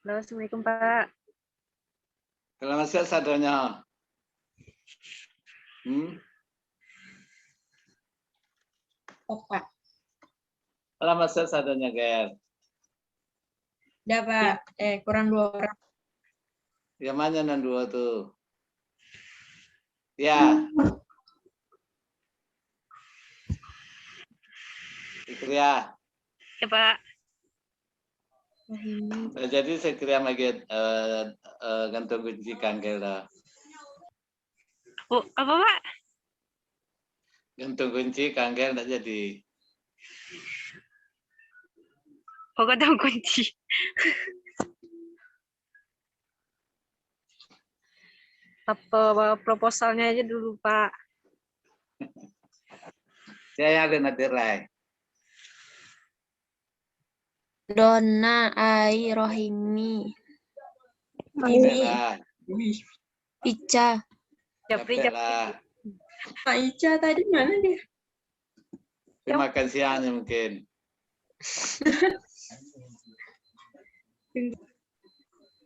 Halo, Assalamualaikum Pak. Selamat siang sadanya. Oh, Pak. Selamat siang sadanya, Ger. Udah, Pak. Kurang 2 orang. Yang mana yang dua tuh? Ya. Fikria. Ya Pak. Jadi saya kira lagi gantung kunci kanker dah. Oh, apa Pak? Gantung kunci kanker tak jadi. Oh, gantung kunci. Apa proposalnya aja dulu Pak. Saya ada nanti rai. Donna Ai Rohimi Ini. Ica Japri. Pak Ica tadi mana dia? Dia makan siangnya mungkin.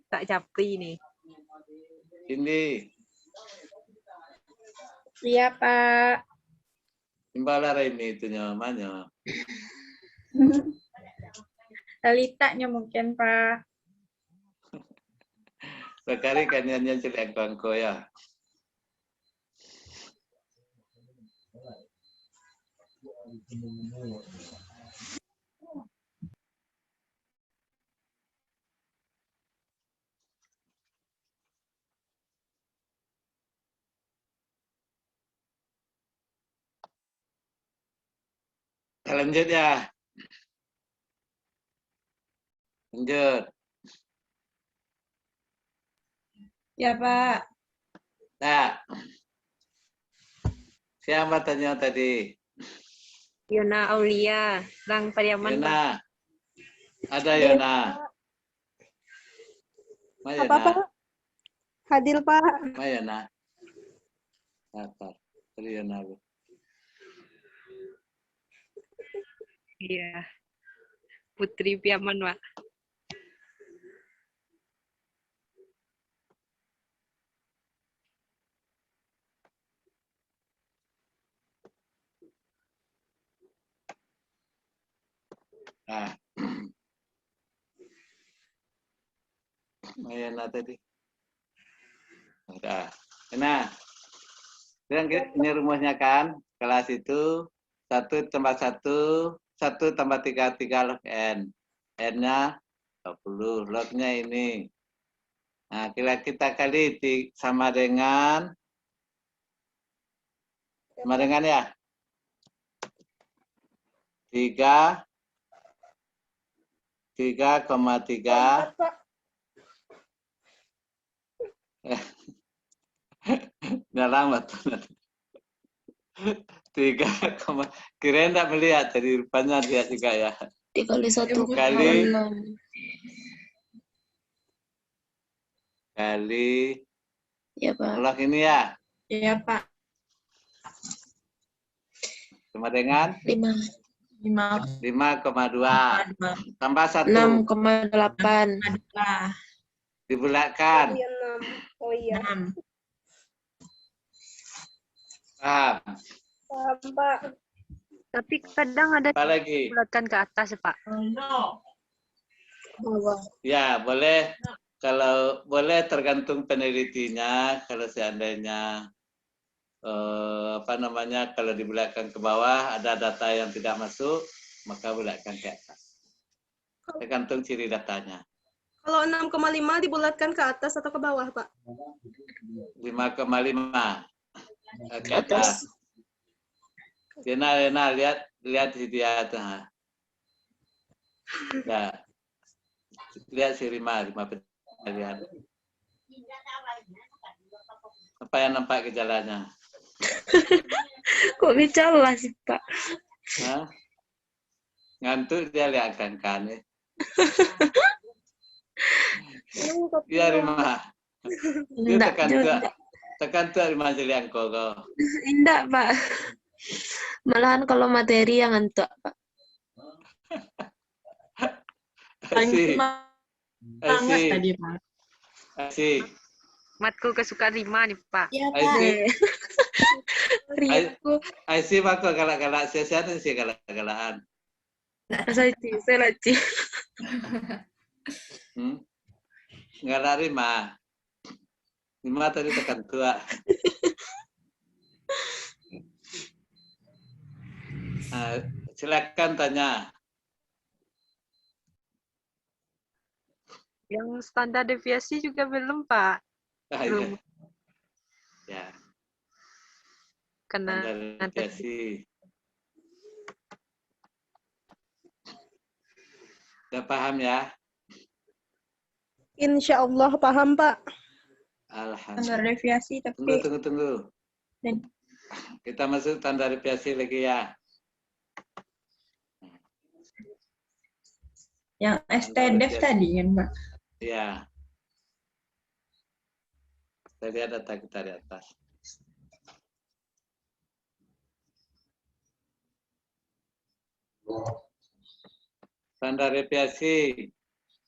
Tak Japri nih. Ini. Iya, Pak. Imbala ini itu namanya. Talitanya mungkin, Pak. Sekali kan yang jelek bangko ya. Lanjut ya. Lanjut. Ya, Pak. Nah. Siapa tanya tadi? Yona Aulia, Bang Pariaman. Yona. Ada Yona. Apa Pak? Hadir Pak. Mayana. Apa? Yona. Iya. Putri Piaman, Pak. Nah. Mayana tadi. Udah. Nah. Ini rumusnya kan. Kelas itu 1 tambah 1, 1 tambah 3 log N. N-nya 20. Lognya ini. Nah, kita kali sama dengan ya. 3,3 Udah lama tuh. 3, kirain tak melihat dari rupanya lihat juga ya. 3 kali 1 Kali 6 kali ya Pak. log ini ya. Iya, Pak. Sama dengan 5 5,2 tambah 1 6,8 dibulatkan. Oh iya. 6. Paham? Paham Pak. Tapi kadang ada Apa lagi? bulatkan ke atas, Pak. Ya, boleh. Kalau boleh tergantung penelitinya. Kalau seandainya kalau dibulatkan ke bawah ada data yang tidak masuk, maka bulatkan ke atas. Tergantung ciri datanya. Kalau 6,5 dibulatkan ke atas atau ke bawah, Pak? 5,5 ke atas. Lena, lihat si dia tuh. Nah, lihat si Rima lihat. Apa yang nampak gejalanya? Kok gejala sih Pak? Hah? Ngantuk dia lihat kan ya. Iya Rima. Dia Enggak juga. tekan tuh Rima lihat kau. Enggak Pak. Malahan kalau materi yang ngantuk Pak. Si Sangat Aisy, tadi, Pak. Aisy, Matkul kesukaan Rima nih, Pak. Iya, Pak. Aisy, Riaku. Aisy mah kok galak-galak siapa sih galak-galakan. Saya lagi. Galak Rima. Rima tadi tekan tua. Nah, silakan tanya. Yang standar deviasi juga belum, Pak. Ah, iya. Belum. Ya, Karena standar deviasi. Udah paham ya? Insya Allah paham, Pak. Standar Alhamdulillah. deviasi, tapi Tunggu. Dan- Kita masuk standar deviasi lagi ya. yang STDEV tadi kan, Pak. Ya. Kita lihat data kita di atas. Standar deviasi.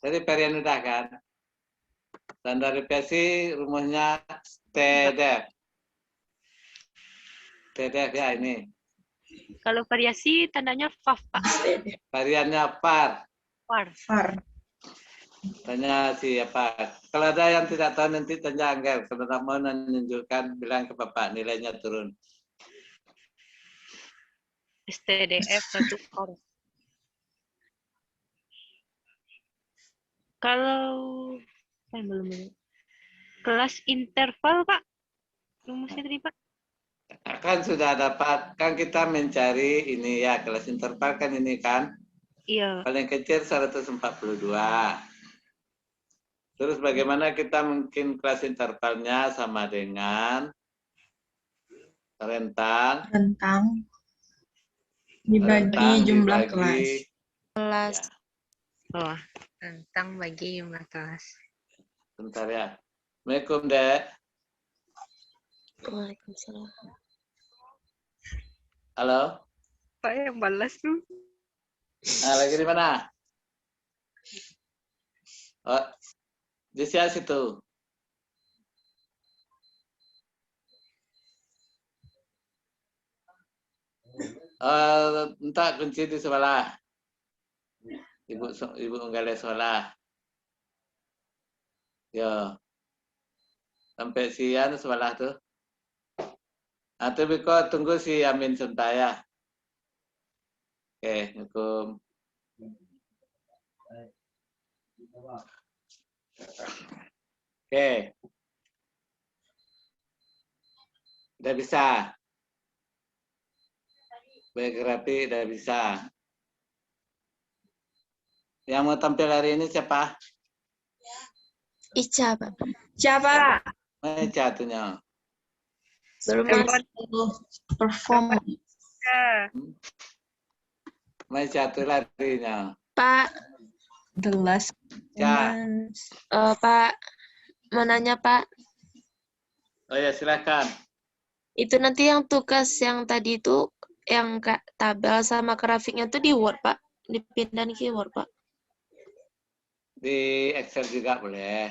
Tadi Perian udah kan? Standar deviasi rumusnya TDEV. TDEV ya ini. kalau variasi tandanya FAF, Pak. Variannya par. Par. FAR. Tanya siapa? Kalau ada yang tidak tahu nanti tanya Angger. Kalau tak mau menunjukkan, bilang ke Bapak nilainya turun. STDF 1 par. Kalau belum. Kelas interval, Pak. Rumusnya tadi, Pak. Kan sudah dapat, kan kita mencari ini ya, kelas interval kan ini kan. Iya. Paling kecil 142. Terus bagaimana kita mungkin kelas intervalnya sama dengan rentang Dibagi jumlah dibagi- kelas. Kelas. Ya, Oh, tentang bagi jumlah kelas. bentar ya. Assalamualaikum, Dek. Waalaikumsalam. Halo. Pak yang balas tuh. Nah, lagi di mana? Oh, di situ. Entah kunci di sebelah. Ibu menggale sekolah. Yo. Sampai siang sebelah tuh. Nah, tapi kok tunggu si Amin sebentar ya. Oke, Assalamualaikum. Oke. Udah bisa. Biografi udah bisa. Yang mau tampil hari ini siapa? Ica, Pak. Siapa? Mana jatuhnya? Belum masuk. Perform. Mana jatuh larinya? Pak, The Last Ya. Romance. Pak, mau nanya, Pak. Oh ya, silakan. Itu nanti yang tugas yang tadi itu, yang tabel sama grafiknya tuh di Word, Pak. Dipindahin ke Word, Pak. Di Excel juga boleh.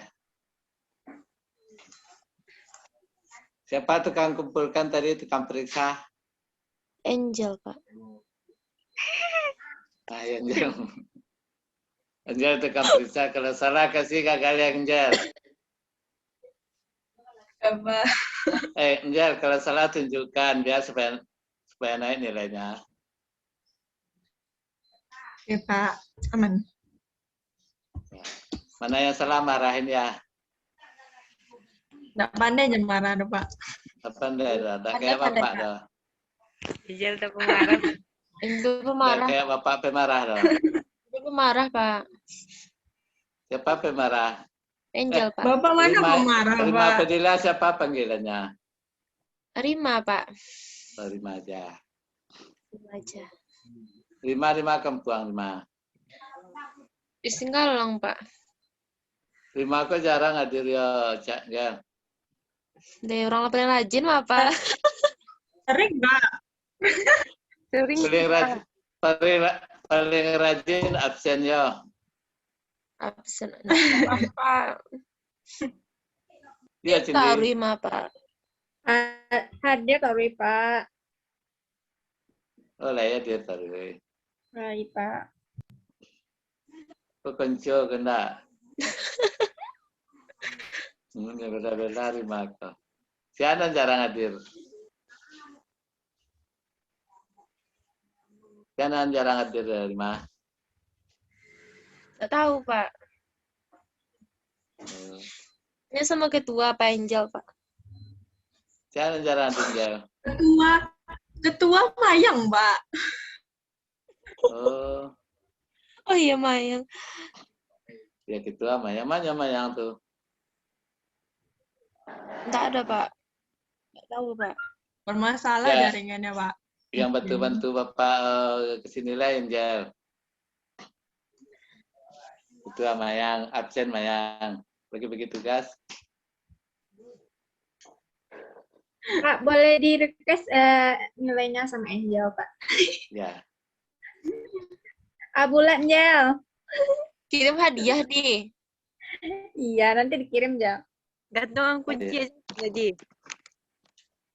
Siapa tukang kumpulkan tadi, tukang periksa? Angel, Pak. Nah, Angel. Angel tukang periksa. Kalau salah, kasih gagal ya, Angel. Coba. Angel, kalau salah tunjukkan biar supaya naik nilainya. Oke, Pak. Aman. Mana yang salah marahin ya. Nggak pandai aja marah, ada, Pak. Apa enggak? Enggak kayak Pandai, bapak Kak. dah. Ijal tak pengarap. Itu Enggak pemarah. kayak bapak pemarah dah. Itu pemarah, Pak. Siapa pemarah? Angel, Pak. Bapak mana mau marah, Rima Pak? Fadila siapa panggilannya? Rima, Pak. Oh, Rima aja. Rima aja. Rima Kempuang Rima. Di Singgalong, Pak. Rima kok jarang hadir ya, Cak Gel. Dari orang paling rajin, mah, Pak. Sering, Pak. Sering. Paling rajin absen ya. Absen. Nggak apa-apa. Dia Kak sini. Rima, Pak. Hadir Kak Rui, Pak. Oh lah ya dia taruh. Baik, Pak. Pekenco kena. Ini beda-beda Rima kok. Si Anan jarang hadir. Si Anan jarang hadir Rima. Nggak tahu, Pak. Ini sama ketua Pak Angel, Pak. Si Anan jarang hadir. Ketua Mayang, Mbak. Oh, Oh iya, Mayang. ya ketua Mayang tuh. Nggak ada, Pak. Nggak tahu, Pak. Bermasalah Ya. jaringannya, Pak. Yang bantu-bantu Bapak kesini lain, Jel. Ketua Mayang, absen Mayang. Bagi-bagi tugas. Pak, boleh di-request nilainya sama Angel, Pak. Ya. Bulan, Jel. Kirim hadiah nih. Iya, nanti dikirim, Jel. Gantungan kunci aja jadi.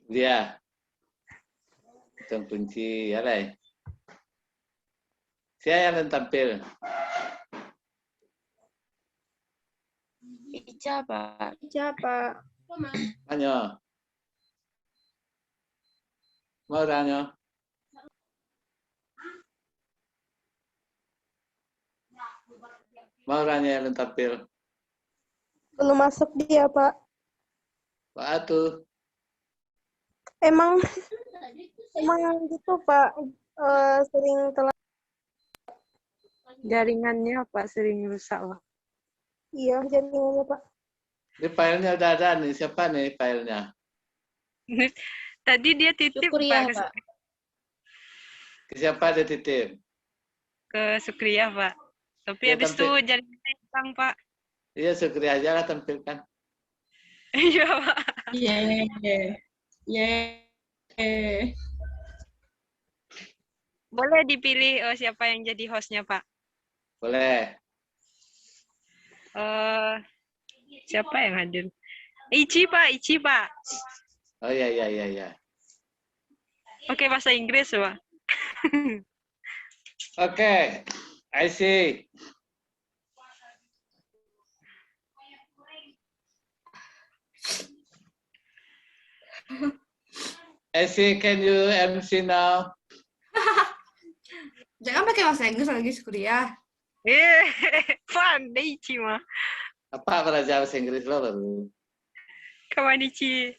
Dia. Hitung kunci, ya lah. Siapa yang tampil? Ica, Pak. Siapa? Anyo. Mau Anyo? Mau Anyo yang tampil? Belum masuk dia, Pak. Pak Atu. Emang gitu, Pak. Sering telat. Jaringannya apa sering rusak, Pak? Iya, jaringannya, Pak. Ini filenya udah ada nih. Siapa nih filenya? Tadi dia titip Syukuria, Pak, Pak. Ke siapa dia titip? ke Sukria, Pak. Tapi Ya, habis itu tampil. jaringannya hilang, Pak. Iya, Sukri aja lah tampilkan. Iya, Pak. Yeay. Boleh dipilih siapa yang jadi hostnya, Pak? Boleh. Siapa yang hadir? Ichi, Pak. Oh iya. Oke, bahasa Inggris, Pak. Oke, I see. I see, can you MC now? Jangan pakai bahasa Inggris lagi kuliah. Fun, Ichi mah. Apa belajar bahasa Inggris lo baru? Kawan Ichi.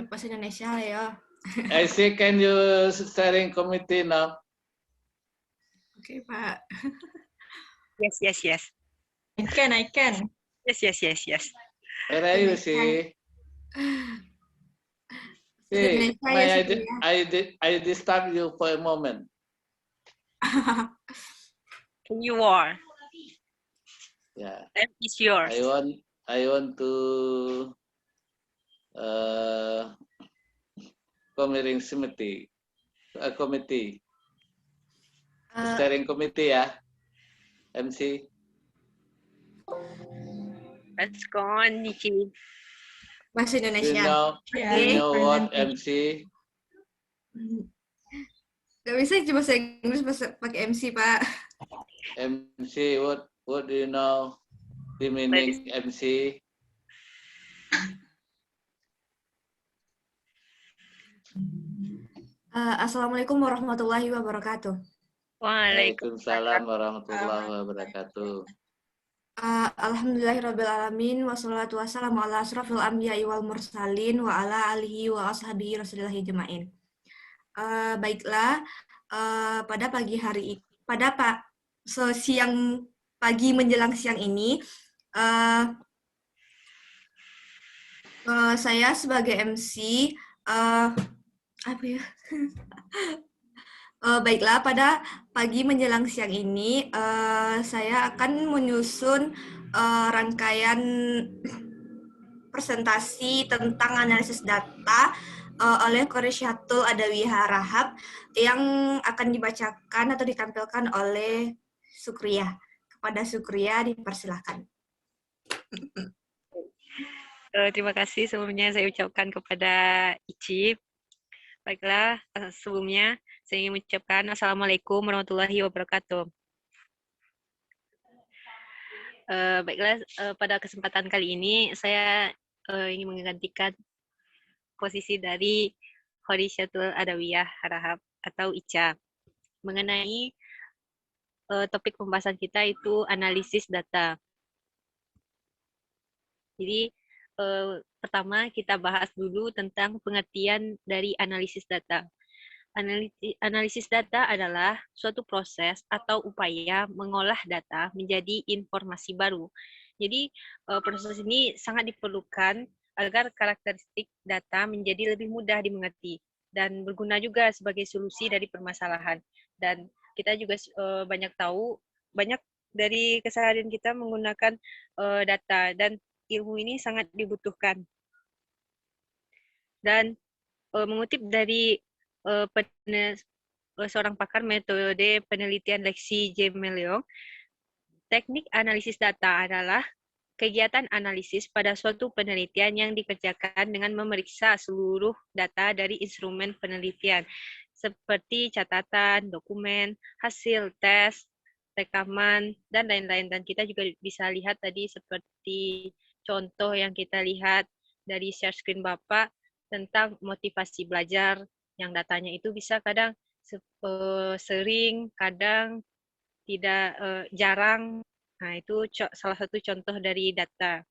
Bahasa Indonesia lah ya. I see, can you steering committee now? Oke, Pak. Yes. I can. Yes. Where are you, see? See, Indonesia ya, may I disturb you for a moment? You are. Yeah. Time is yours. I want to committee, steering committee ya, MC. Let's go on, Ichi. Bahasa Do Indonesia. you know what MC? Gak bisa cuma bahasa Inggris pakai MC, Pak. MC, what do you know? The meaning MC? Assalamualaikum warahmatullahi wabarakatuh. Waalaikumsalam warahmatullahi wabarakatuh. Alhamdulillahirrabbilalamin wassalatu wassalamu ala asrafil anbiya'i wal mursalin wa ala alihi wa ashabihi rasulillahi jema'in. Baiklah, siang pagi menjelang siang ini, saya sebagai MC, baiklah, pada pagi menjelang siang ini, saya akan menyusun rangkaian presentasi tentang analisis data oleh Qoresyatul Adawiyah Rahab yang akan dibacakan atau ditampilkan oleh Sukria. Kepada Sukria dipersilahkan. Terima kasih sebelumnya saya ucapkan kepada Icip. Baiklah, sebelumnya saya ingin mengucapkan Assalamualaikum warahmatullahi wabarakatuh. Baiklah, pada kesempatan kali ini saya ingin menggantikan posisi dari Khadijah Adawiyah Harahap atau Ica mengenai topik pembahasan kita itu analisis data. Jadi pertama kita bahas dulu tentang pengertian dari analisis data. Analisis data adalah suatu proses atau upaya mengolah data menjadi informasi baru. Jadi proses ini sangat diperlukan agar karakteristik data menjadi lebih mudah dimengerti dan berguna juga sebagai solusi dari permasalahan. Dan kita juga banyak tahu, banyak dari keseharian kita menggunakan data dan ilmu ini sangat dibutuhkan. Dan mengutip dari seorang pakar metode penelitian Lexi Jemeleong, teknik analisis data adalah kegiatan analisis pada suatu penelitian yang dikerjakan dengan memeriksa seluruh data dari instrumen penelitian, seperti catatan, dokumen, hasil tes, rekaman, dan lain-lain. Dan kita juga bisa lihat tadi seperti contoh yang kita lihat dari share screen Bapak tentang motivasi belajar, yang datanya itu bisa kadang sering, kadang tidak jarang. Nah, itu salah satu contoh dari data.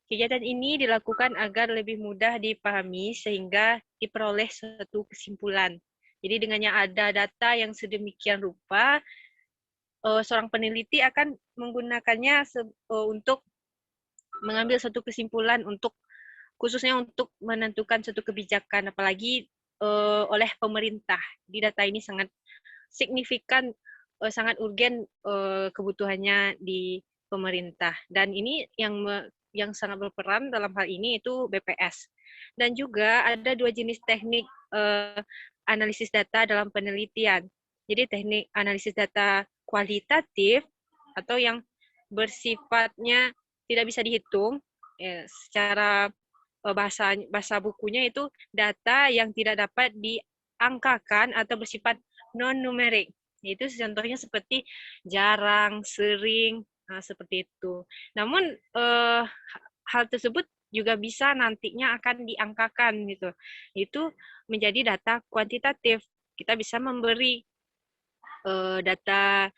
Kegiatan ini dilakukan agar lebih mudah dipahami sehingga diperoleh suatu kesimpulan. Jadi dengannya ada data yang sedemikian rupa, seorang peneliti akan menggunakannya untuk mengambil suatu kesimpulan khususnya untuk menentukan suatu kebijakan, apalagi oleh pemerintah. Di data ini sangat signifikan, sangat urgen kebutuhannya di pemerintah. Dan ini yang sangat berperan dalam hal ini itu BPS. Dan juga ada dua jenis teknik analisis data dalam penelitian. Jadi teknik analisis data kualitatif atau yang bersifatnya tidak bisa dihitung, secara bahasa bukunya itu data yang tidak dapat diangkakan atau bersifat non-numerik. Itu contohnya seperti jarang, sering, seperti itu. Namun hal tersebut juga bisa nantinya akan diangkakan gitu. Itu menjadi data kuantitatif. Kita bisa memberi data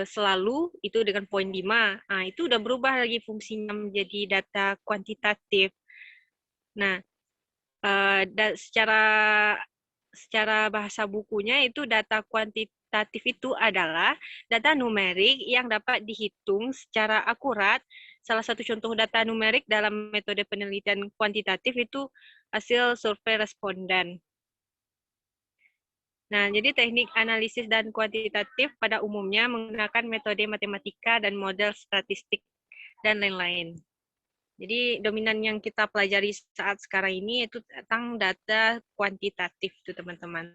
selalu itu dengan poin 5. Nah, itu udah berubah lagi fungsinya menjadi data kuantitatif. Nah, secara bahasa bukunya itu data kuantitatif itu adalah data numerik yang dapat dihitung secara akurat. Salah satu contoh data numerik dalam metode penelitian kuantitatif itu hasil survei responden. Nah, jadi teknik analisis dan kuantitatif pada umumnya menggunakan metode matematika dan model statistik dan lain-lain. Jadi dominan yang kita pelajari saat sekarang ini itu tentang data kuantitatif tuh teman-teman.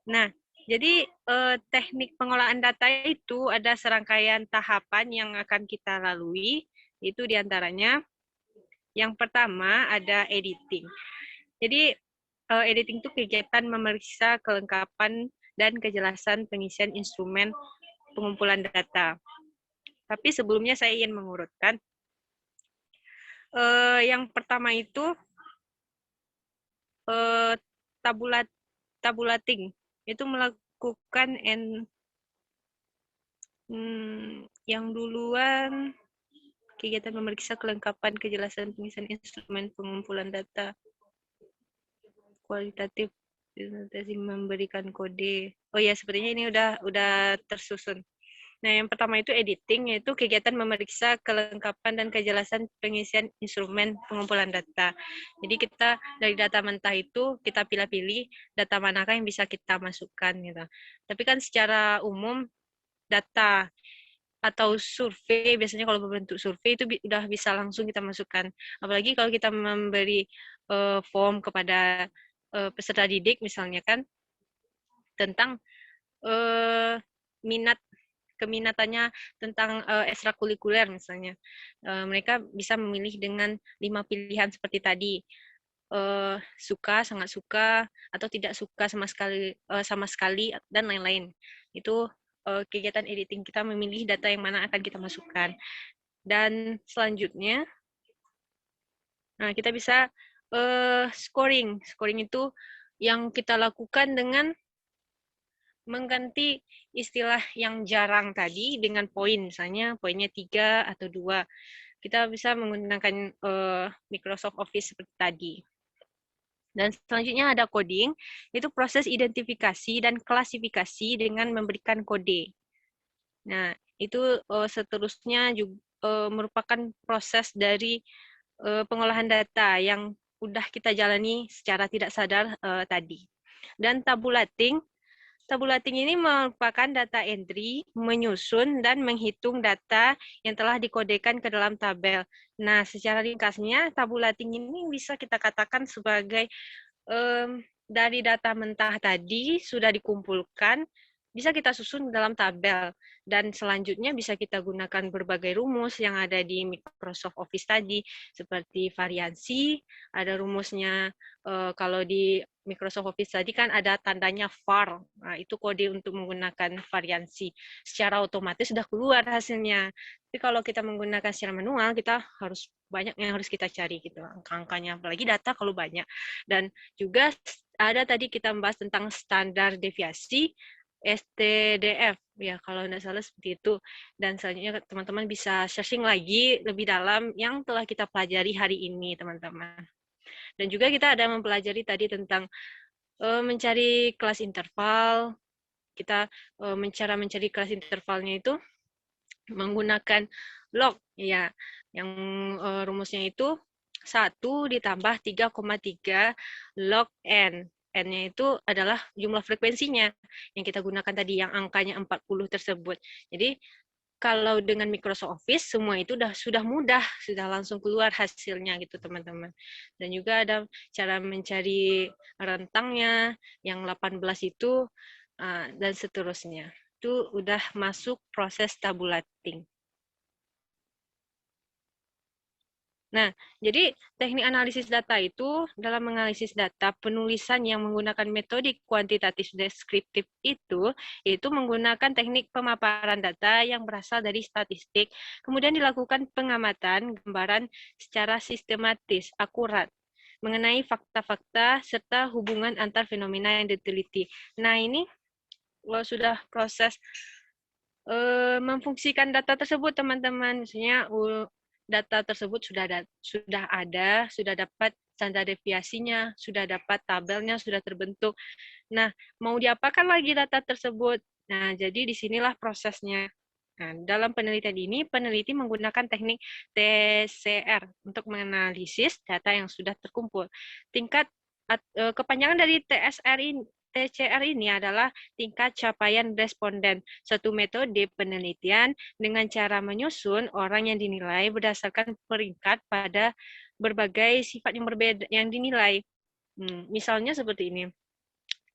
Nah, jadi teknik pengolahan data itu ada serangkaian tahapan yang akan kita lalui. Itu diantaranya yang pertama ada editing. Jadi editing itu kegiatan memeriksa kelengkapan dan kejelasan pengisian instrumen pengumpulan data. Tapi sebelumnya saya ingin mengurutkan. Yang pertama itu tabulating, itu melakukan yang duluan kegiatan memeriksa kelengkapan kejelasan pengisian instrumen pengumpulan data kualitatif, memberikan kode. Oh ya, sepertinya ini udah tersusun. Nah, yang pertama itu editing, yaitu kegiatan memeriksa kelengkapan dan kejelasan pengisian instrumen pengumpulan data. Jadi kita dari data mentah itu kita pilih-pilih data manakah yang bisa kita masukkan gitu. Tapi kan secara umum data atau survei, biasanya kalau berbentuk survei itu udah bisa langsung kita masukkan. Apalagi kalau kita memberi form kepada peserta didik misalnya kan tentang minat keminatannya tentang ekstrakurikuler misalnya. Mereka bisa memilih dengan 5 pilihan seperti tadi. Suka, sangat suka, atau tidak suka sama sekali dan lain-lain. Itu kegiatan editing kita memilih data yang mana akan kita masukkan. Dan selanjutnya, nah kita bisa scoring. Scoring itu yang kita lakukan dengan mengganti istilah yang jarang tadi dengan poin, misalnya poinnya 3 atau 2. Kita bisa menggunakan Microsoft Office seperti tadi. Dan selanjutnya ada coding, itu proses identifikasi dan klasifikasi dengan memberikan kode. Nah, itu seterusnya juga merupakan proses dari pengolahan data yang udah kita jalani secara tidak sadar tadi. Dan tabulating ini merupakan data entry, menyusun dan menghitung data yang telah dikodekan ke dalam tabel. Nah, secara ringkasnya, tabulating ini bisa kita katakan sebagai dari data mentah tadi sudah dikumpulkan, bisa kita susun dalam tabel. Dan selanjutnya bisa kita gunakan berbagai rumus yang ada di Microsoft Office tadi, seperti variansi, ada rumusnya kalau di Microsoft Office tadi kan ada tandanya var. Nah, itu kode untuk menggunakan variansi. Secara otomatis sudah keluar hasilnya. Tapi kalau kita menggunakan secara manual, kita harus banyak yang harus kita cari gitu, angka-angkanya. Apalagi data kalau banyak. Dan juga ada tadi kita membahas tentang standar deviasi, STDF, ya kalau tidak salah seperti itu. Dan selanjutnya teman-teman bisa searching lagi lebih dalam yang telah kita pelajari hari ini, teman-teman. Dan juga kita ada mempelajari tadi tentang mencari kelas interval. Kita cara mencari kelas intervalnya itu menggunakan log, ya, yang rumusnya itu 1 ditambah 3,3 log N. N-nya itu adalah jumlah frekuensinya yang kita gunakan tadi, yang angkanya 40 tersebut. Jadi, kalau dengan Microsoft Office, semua itu sudah mudah, sudah langsung keluar hasilnya gitu, teman-teman. Dan juga ada cara mencari rentangnya, yang 18 itu, dan seterusnya. Itu udah masuk proses tabulating. Nah, jadi teknik analisis data itu, dalam menganalisis data, penulisan yang menggunakan metode kuantitatif deskriptif itu menggunakan teknik pemaparan data yang berasal dari statistik, kemudian dilakukan pengamatan gambaran secara sistematis, akurat, mengenai fakta-fakta serta hubungan antar fenomena yang diteliti. Nah, ini sudah proses memfungsikan data tersebut, teman-teman. Misalnya data tersebut sudah ada, sudah dapat standar deviasinya, sudah dapat tabelnya, sudah terbentuk. Nah, mau diapakan lagi data tersebut? Nah, jadi disinilah prosesnya. Nah, dalam penelitian ini, peneliti menggunakan teknik TCR untuk menganalisis data yang sudah terkumpul. Tingkat kepanjangan dari TCR ini adalah tingkat capaian responden, suatu metode penelitian dengan cara menyusun orang yang dinilai berdasarkan peringkat pada berbagai sifat yang berbeda yang dinilai. Misalnya seperti ini.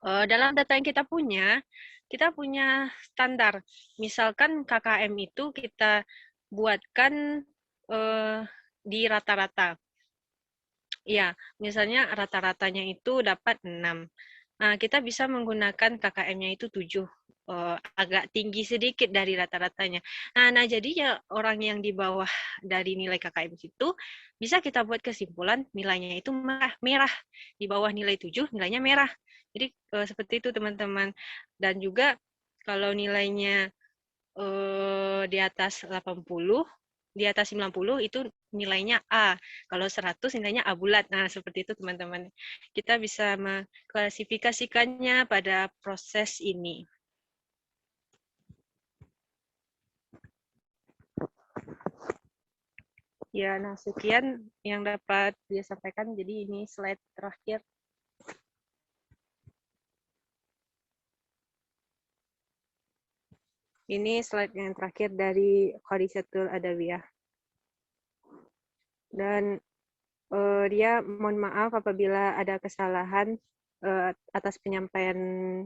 Dalam data yang kita punya standar. Misalkan KKM itu kita buatkan di rata-rata. Ya, misalnya rata-ratanya itu dapat 6. Nah, kita bisa menggunakan KKM-nya itu 7, agak tinggi sedikit dari rata-ratanya. Nah, jadi ya orang yang di bawah dari nilai KKM itu bisa kita buat kesimpulan nilainya itu merah. Di bawah nilai 7 nilainya merah. Jadi seperti itu, teman-teman. Dan juga kalau nilainya di atas 80, di atas 90 itu nilainya A. Kalau 100 nilainya A bulat. Nah, seperti itu, teman-teman. Kita bisa mengklasifikasikannya pada proses ini. Ya, nah sekian yang dapat dia sampaikan. Jadi ini slide terakhir. Ini slide yang terakhir dari Khadijatul Adawiyah. Dan dia mohon maaf apabila ada kesalahan atas penyampaian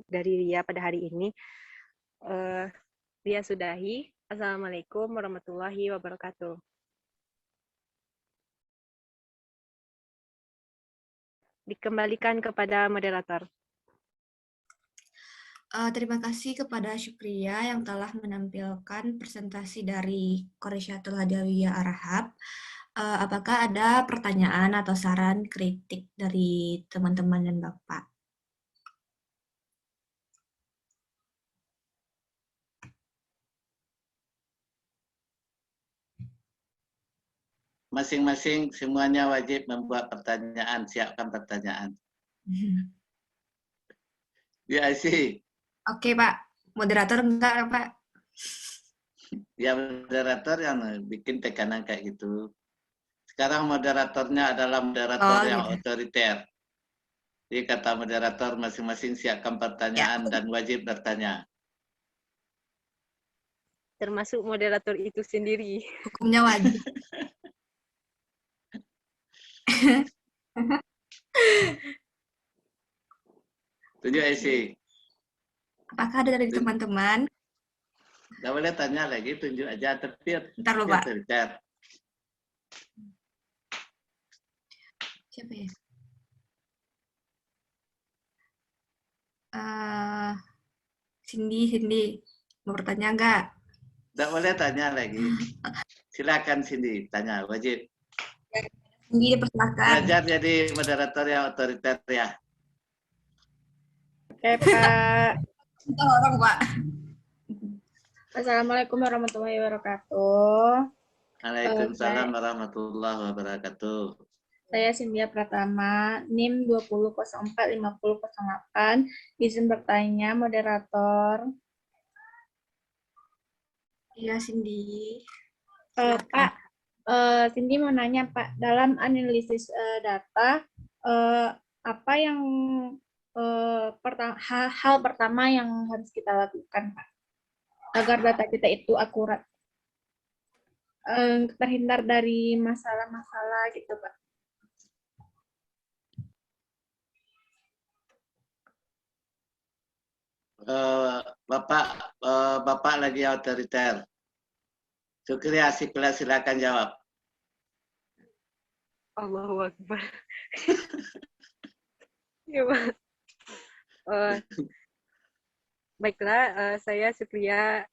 dari dia pada hari ini. Dia sudahi. Assalamualaikum warahmatullahi wabarakatuh. Dikembalikan kepada moderator. Terima kasih kepada Syukria yang telah menampilkan presentasi dari Quraisyatul Hadawiyah Arahab. Apakah ada pertanyaan atau saran kritik dari teman-teman dan Bapak? Masing-masing semuanya wajib membuat pertanyaan, siapkan pertanyaan. Ya, sih. Oke, Pak. Moderator enggak, Pak? Ya, moderator yang bikin tekanan kayak gitu. Sekarang moderatornya adalah moderator yang gitu. otoriter. Jadi kata moderator masing-masing siapkan pertanyaan dan wajib bertanya. Termasuk moderator itu sendiri. Hukumnya wajib. Tunjuk isi. Apakah ada dari teman-teman? Nggak boleh tanya lagi, tunjuk aja. Tapi Ntar loh, Pak. otoriter. Siapa ya? Cindy. Mau bertanya enggak? Nggak boleh tanya lagi. Silakan Cindy, tanya, wajib. Cindy, dipersilakan. Belajar jadi moderator yang otoriter ya. Oke, Pak. Tolong, Pak. Assalamualaikum warahmatullahi wabarakatuh. Waalaikumsalam warahmatullahi wabarakatuh. Saya Cynthia Pratama, NIM 20045008. Izin bertanya, moderator. Iya, Cindy. Pak, Cindy mau nanya, Pak, dalam analisis data, apa yang hal pertama yang harus kita lakukan, Pak, agar data kita itu akurat, terhindar dari masalah-masalah gitu, Pak? Bapak lagi otoriter. Syukria, silakan jawab. Allahu Akbar. Ya, Pak. Baiklah, saya Syukria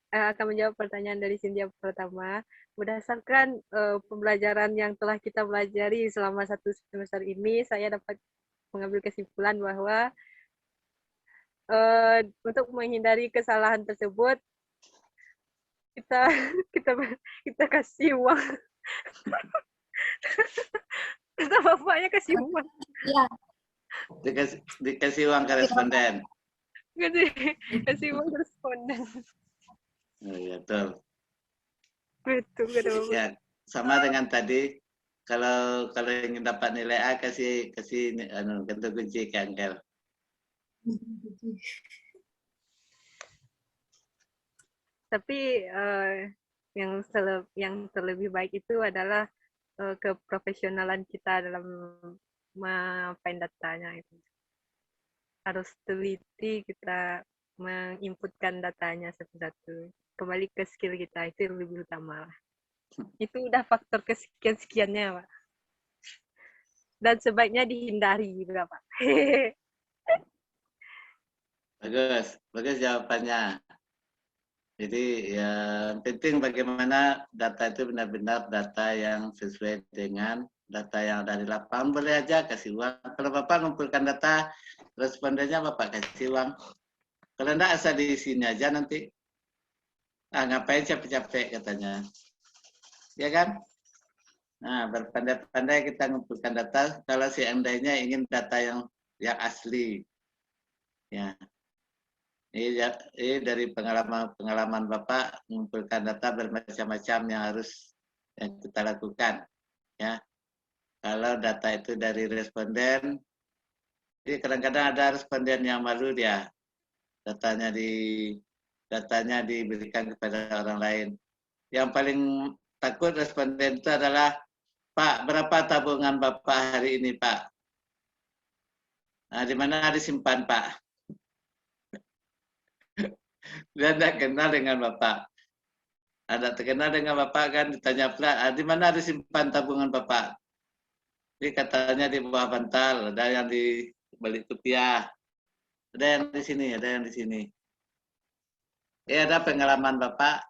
akan menjawab pertanyaan dari Cynthia pertama. Berdasarkan pembelajaran yang telah kita pelajari selama 1 semester ini, saya dapat mengambil kesimpulan bahwa untuk menghindari kesalahan tersebut, kita kasih uang. Kita bapaknya kasih uang. Iya. Dikasih uang koresponden. Kasih uang koresponden. Iya, betul. Betul. Ya, sama dengan tadi. Kalau ingin dapat nilai A, kasih gantung kunci ke angkel. Tapi yang terlebih baik itu adalah keprofesionalan kita dalam memapain datanya itu. Harus teliti kita menginputkan datanya satu-satu. Kembali ke skill kita, itu yang lebih utama lah. Itu udah faktor kesekian-sekiannya, Pak. Dan sebaiknya dihindari juga, Pak. Bagus jawabannya. Jadi yang penting bagaimana data itu benar-benar data yang sesuai dengan data yang dari lapangan. Boleh aja kasih uang. Kalau Bapak ngumpulkan data, respondennya Bapak kasih uang. Kalau enggak asal di sini aja nanti. Ngapain capek-capek katanya. Ya kan? Nah, berpandai-pandai kita ngumpulkan data kalau seandainya ingin data yang asli. Ya. Ini dari pengalaman Bapak mengumpulkan data bermacam-macam yang harus kita lakukan. Ya, kalau data itu dari responden, jadi kadang-kadang ada responden yang malu dia datanya diberikan kepada orang lain. Yang paling takut responden itu adalah, Pak, berapa tabungan Bapak hari ini, Pak? Nah, di mana disimpan, Pak? Dia tidak kenal dengan Bapak. Ada terkenal dengan Bapak kan, ditanya pula, di mana disimpan tabungan Bapak? Jadi katanya di bawah bantal, ada yang di balik kopiah, ada yang di sini, ada yang di sini. Ada pengalaman Bapak,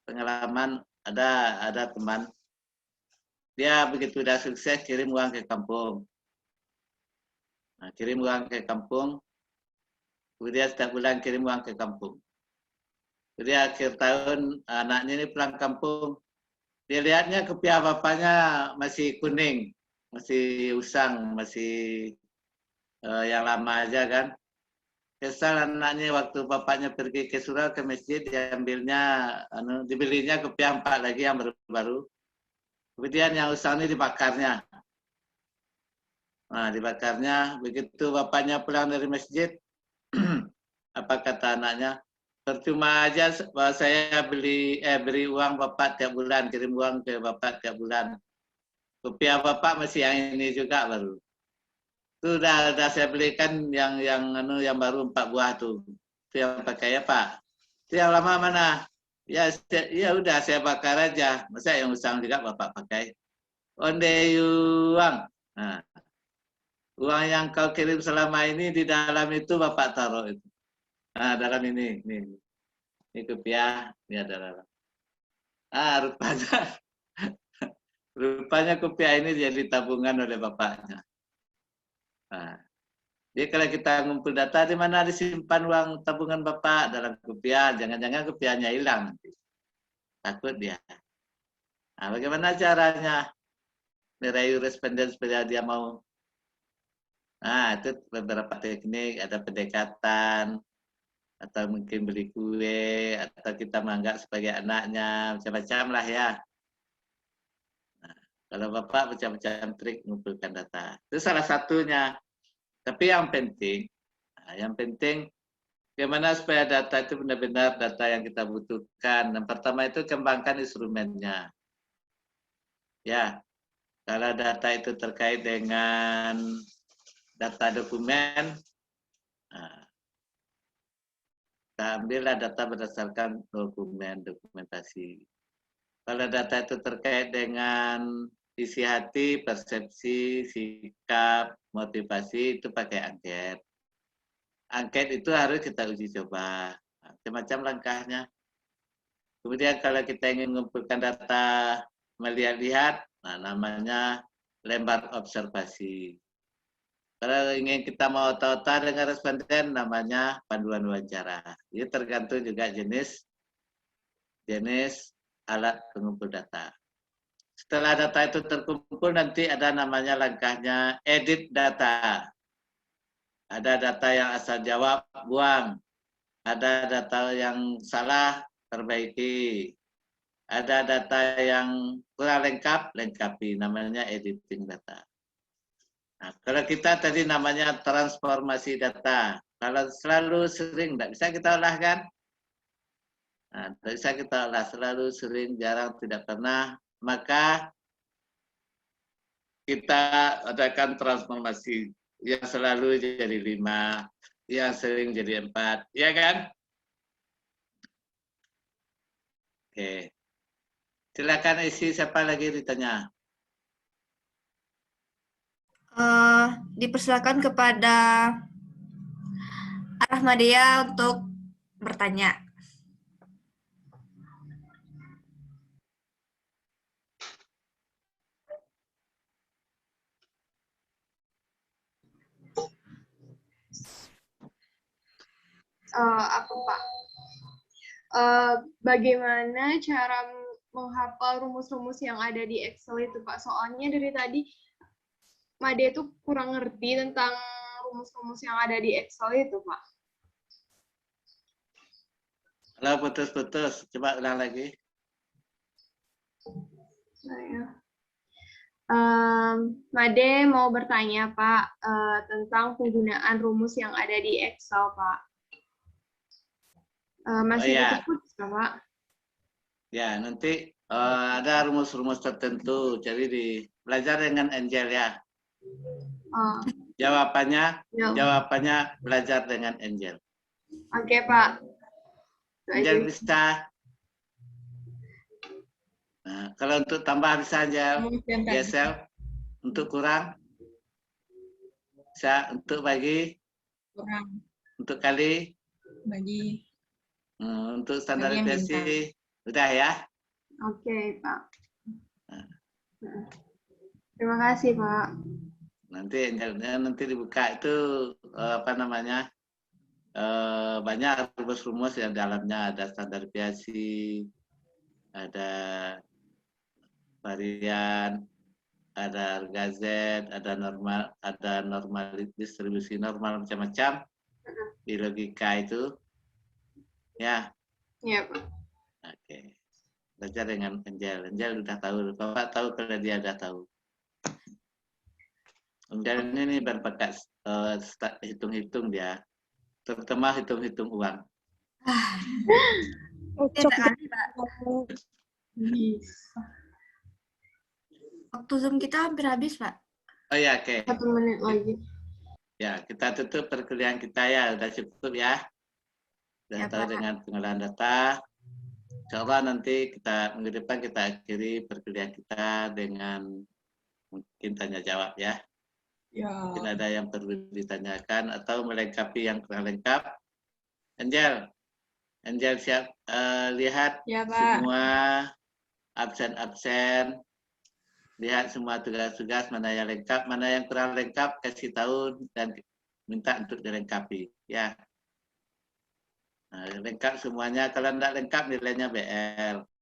pengalaman ada teman, dia begitu udah sukses kirim uang ke kampung. Nah, kirim uang ke kampung, kemudian setiap bulan kirim uang ke kampung. Jadi akhir tahun anaknya ini pulang kampung, dia lihatnya kopiah bapaknya masih kuning, masih usang, masih yang lama aja kan. Kesal anaknya waktu bapaknya pergi ke surau ke masjid, dibelinya kopiah 4 lagi yang baru-baru. Kemudian yang usang ini dibakarnya. Nah, dibakarnya, begitu bapaknya pulang dari masjid, apa kata anaknya? Percuma aja saya beri uang Bapak tiap bulan, kirim uang ke Bapak tiap bulan. Kopiah Bapak masih yang ini juga baru. Itu udah saya belikan yang baru 4 buah tuh. Itu yang pakai ya Pak. Itu yang lama mana? Ya udah saya bakar aja. Masa yang usang juga Bapak pakai? Onde uang. Nah, uang yang kau kirim selama ini di dalam itu Bapak taruh itu. Nah, dalam ini kopiah, ini adalah. Rupanya kopiah ini jadi tabungan oleh bapaknya. Nah, jadi kalau kita ngumpul data, di mana disimpan uang tabungan bapak dalam kopiah, jangan-jangan kopiahnya hilang nanti. Takut dia. Nah, bagaimana caranya merayu responden supaya dia mau? Nah, itu beberapa teknik, ada pendekatan, atau mungkin beli kue, atau kita menganggap sebagai anaknya, macam-macam lah ya. Nah, kalau Bapak macam-macam trik mengumpulkan data. Itu salah satunya. Tapi yang penting bagaimana supaya data itu benar-benar data yang kita butuhkan. Yang pertama itu kembangkan instrumennya. Ya, kalau data itu terkait dengan data dokumen, nah, kita ambillah data berdasarkan dokumentasi. Kalau data itu terkait dengan isi hati, persepsi, sikap, motivasi, itu pakai angket. Angket itu harus kita uji coba. Macam-macam langkahnya. Kemudian kalau kita ingin mengumpulkan data melihat-lihat, nah namanya lembar observasi. Kalau ingin kita mau tahu-tahu dengan responden, namanya panduan wawancara. Ini tergantung juga jenis alat pengumpul data. Setelah data itu terkumpul, nanti ada namanya langkahnya edit data. Ada data yang asal jawab, buang. Ada data yang salah, perbaiki. Ada data yang kurang lengkap, lengkapi. Namanya editing data. Nah, kalau kita tadi namanya transformasi data. Kalau selalu sering, tidak bisa kita olah kan? Nah, tidak bisa kita olah. Selalu sering, jarang, tidak pernah. Maka kita adakan transformasi yang selalu jadi 5, yang sering jadi 4. Ya kan? Oke. Silakan isi, siapa lagi ditanya? Dipersilakan kepada Rahmadia untuk bertanya. Aku Pak. Bagaimana cara menghafal rumus-rumus yang ada di Excel itu Pak? Soalnya dari tadi Made itu kurang ngerti tentang rumus-rumus yang ada di Excel itu Pak. Halo, putus-putus. Coba ulang lagi. Made mau bertanya Pak tentang penggunaan rumus yang ada di Excel Pak. Masih putus Pak? Ya, nanti ada rumus-rumus tertentu. Jadi belajar dengan Angel ya. Jawabannya belajar dengan Angel. Oke Pak. Itu aja. Angel bisa. Nah, kalau untuk tambah bisa Angel. Kemudian tadi. Gesel. Untuk kurang. Bisa. Untuk bagi. Kurang Untuk kali. bagi Untuk Bagi yang standarisasi. Udah ya. Oke, Pak. Nah. Terima kasih, Pak. Nanti nanti dibuka itu apa namanya, banyak rumus-rumus yang dalamnya ada standar deviasi, ada varian, ada harga Z, ada normal distribusi normal macam-macam di logika itu, ya. Iya, Pak. Oke, belajar dengan Angel. Angel udah tahu, Bapak tahu kalau dia udah tahu. Angel ini berbakat hitung-hitung dia, terutama hitung-hitung uang. Tidak kali, Pak. bisa. Waktu Zoom kita hampir habis, Pak. Oh ya, oke. 1 menit lagi. Ya, kita tutup perkuliahan kita ya, udah cukup ya. Ya, Sudah tahu Pak. dengan pengolahan data. Insya Allah nanti minggu depan kita akhiri perkuliahan kita dengan mungkin tanya jawab ya. Ya. Mungkin ada yang perlu ditanyakan atau melengkapi yang kurang lengkap. Angel siap lihat Ya, Pak. semua absen-absen, lihat semua tugas-tugas mana yang lengkap, mana yang kurang lengkap, kasih tahu dan minta untuk dilengkapi ya. Nah, lengkap semuanya, kalau tidak lengkap nilainya BL.